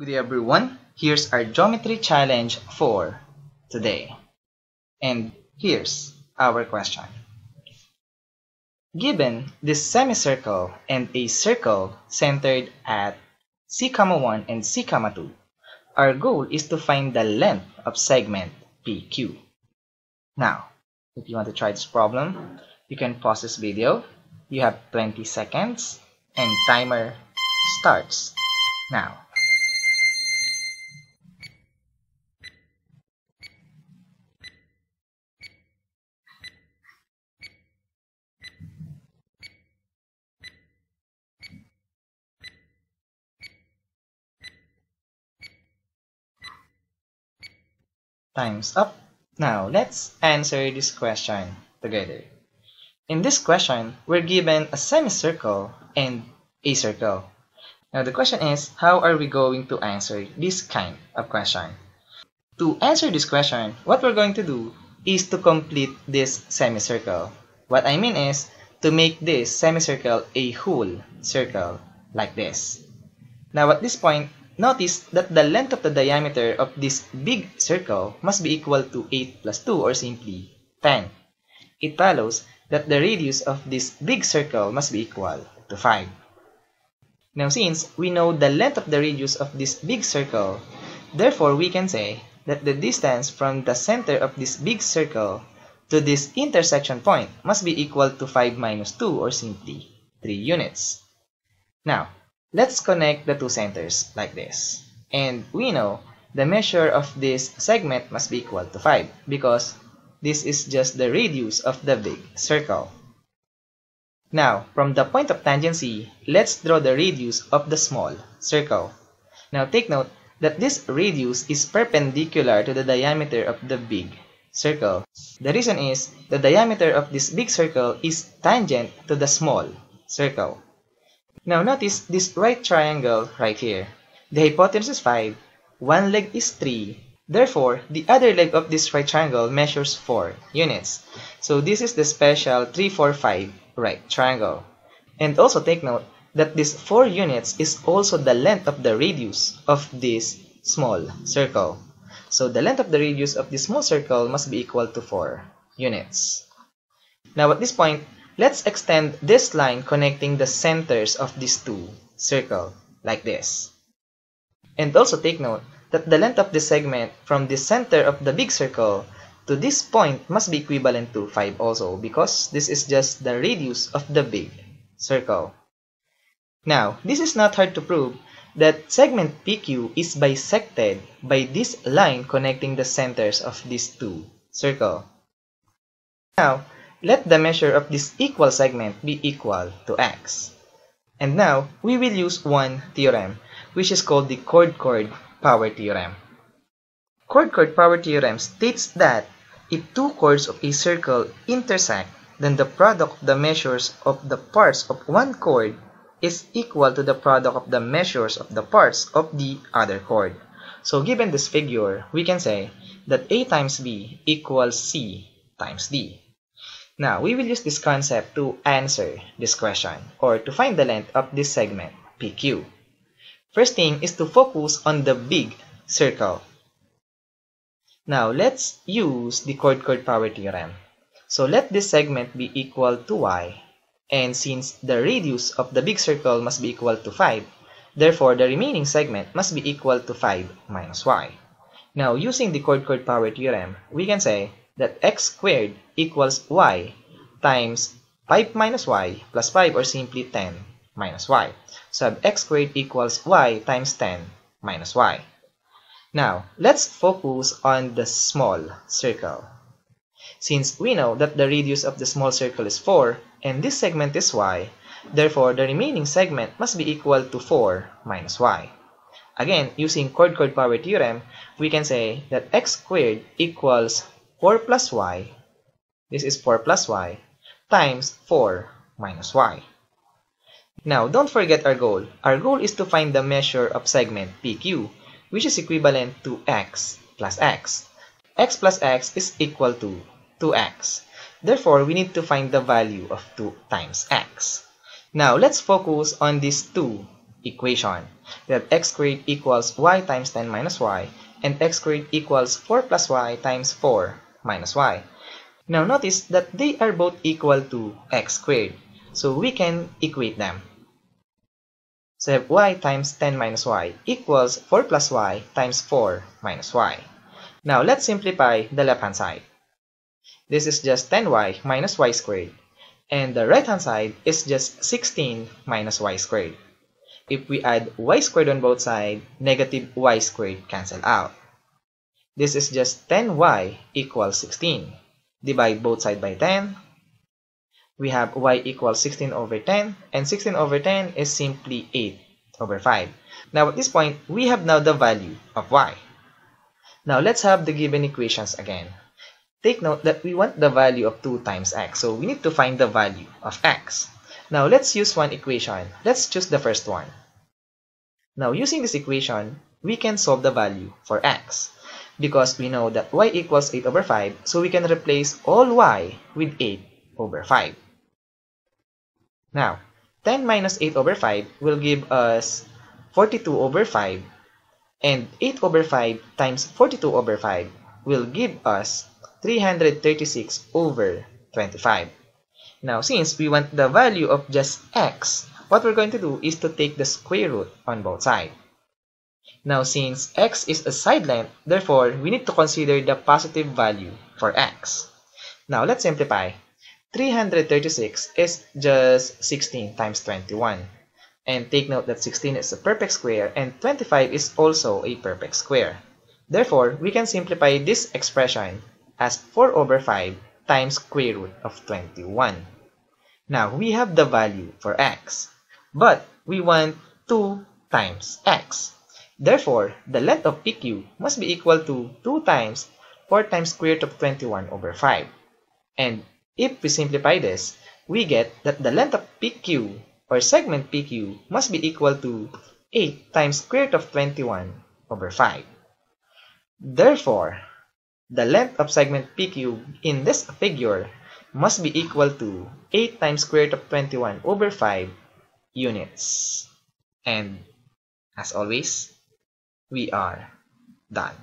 Good day everyone, here's our geometry challenge for today. And here's our question. Given this semicircle and a circle centered at C,1 and C,2, our goal is to find the length of segment PQ. Now, if you want to try this problem, you can pause this video. You have 20 seconds and timer starts now. Time's up. Now, let's answer this question together. In this question, we're given a semicircle and a circle. Now, the question is, how are we going to answer this kind of question? To answer this question, what we're going to do is to complete this semicircle. What I mean is, to make this semicircle a whole circle, like this. Now, at this point, notice that the length of the diameter of this big circle must be equal to 8 plus 2 or simply 10. It follows that the radius of this big circle must be equal to 5. Now since we know the length of the radius of this big circle, therefore we can say that the distance from the center of this big circle to this intersection point must be equal to 5 minus 2 or simply 3 units. Now, let's connect the two centers like this. And we know the measure of this segment must be equal to 5 because this is just the radius of the big circle. Now, from the point of tangency, let's draw the radius of the small circle. Now, take note that this radius is perpendicular to the diameter of the big circle. The reason is the diameter of this big circle is tangent to the small circle. Now notice this right triangle right here. The hypotenuse is 5, one leg is 3, therefore the other leg of this right triangle measures 4 units. So this is the special 3, 4, 5 right triangle. And also take note that this 4 units is also the length of the radius of this small circle. So the length of the radius of this small circle must be equal to 4 units. Now at this point, let's extend this line connecting the centers of these two circles, like this. And also take note that the length of the segment from the center of the big circle to this point must be equivalent to 5 also, because this is just the radius of the big circle. Now, this is not hard to prove that segment PQ is bisected by this line connecting the centers of these two circles. Now, let the measure of this equal segment be equal to x. And now, we will use one theorem, which is called the chord-chord power theorem. Chord-chord power theorem states that if two chords of a circle intersect, then the product of the measures of the parts of one chord is equal to the product of the measures of the parts of the other chord. So given this figure, we can say that A times B equals C times D. Now, we will use this concept to answer this question or to find the length of this segment PQ. First thing is to focus on the big circle. Now, let's use the chord-chord power theorem. So, let this segment be equal to y, and since the radius of the big circle must be equal to 5, therefore the remaining segment must be equal to 5 minus y. Now, using the chord-chord power theorem, we can say that x squared equals y times 5 minus y plus 5 or simply 10 minus y. So x squared equals y times 10 minus y. Now, let's focus on the small circle. Since we know that the radius of the small circle is 4 and this segment is y, therefore the remaining segment must be equal to 4 minus y. Again, using chord-chord power theorem, we can say that x squared equals 4 plus y, this is 4 plus y, times 4 minus y. Now, don't forget our goal. Our goal is to find the measure of segment PQ, which is equivalent to x plus x. X plus x is equal to 2x. Therefore, we need to find the value of 2 times x. Now, let's focus on these two equation. We have x squared equals y times 10 minus y, and x squared equals 4 plus y times 4 minus y. Now notice that they are both equal to x squared, so we can equate them. So we have y times 10 minus y equals 4 plus y times 4 minus y. Now let's simplify the left hand side. This is just 10y minus y squared, and the right hand side is just 16 minus y squared. If we add y squared on both sides, negative y squared cancel out. This is just 10y equals 16. Divide both sides by 10. We have y equals 16 over 10, and 16 over 10 is simply 8 over 5. Now at this point, we have now the value of y. Now let's have the given equations again. Take note that we want the value of 2 times x, so we need to find the value of x. Now let's use one equation. Let's choose the first one. Now using this equation, we can solve the value for x. Because we know that y equals 8 over 5, so we can replace all y with 8 over 5. Now, 10 minus 8 over 5 will give us 42 over 5, and 8 over 5 times 42 over 5 will give us 336 over 25. Now, since we want the value of just x, what we're going to do is to take the square root on both sides. Now, since x is a side length, therefore, we need to consider the positive value for x. Now, let's simplify. 336 is just 16 times 21. And take note that 16 is a perfect square and 25 is also a perfect square. Therefore, we can simplify this expression as 4 over 5 times square root of 21. Now, we have the value for x, but we want 2 times x. Therefore, the length of PQ must be equal to 2 times 4 times square root of 21 over 5. And if we simplify this, we get that the length of PQ or segment PQ must be equal to 8 times square root of 21 over 5. Therefore, the length of segment PQ in this figure must be equal to 8 times square root of 21 over 5 units. And as always, we are done.